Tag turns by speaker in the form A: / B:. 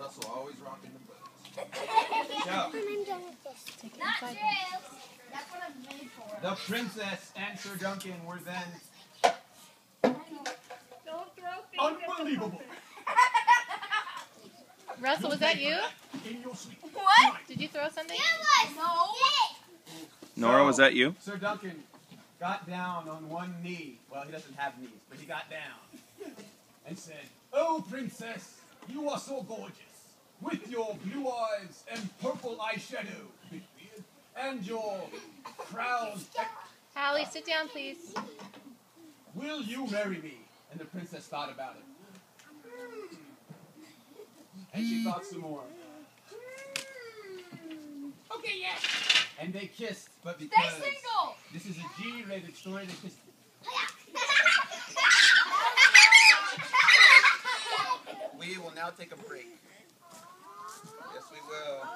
A: Russell, always rocking the boat. So,
B: I'm done with this.
C: Not jail. That's what I'm made for.
A: the princess and Sir Duncan were then
C: Don't throw things.
A: unbelievable.
D: Russell, was that you?
A: In your suite.
C: What?
D: Did you throw something?
C: No.
E: Nora, was that you?
A: Sir Duncan got down on one knee. Well, he doesn't have knees, but he got down and said, "Oh, princess, you are so gorgeous. With your blue eyes and purple eyeshadow, and your crown.
D: Hallie, sit down, please.
A: Will you marry me?" And the princess thought about it. And she thought some more.
C: Okay, yes.
A: And they kissed, but
C: Stay
A: because
C: single.
A: this is a G-rated story, they kissed. We will now take a break. Yes, we will.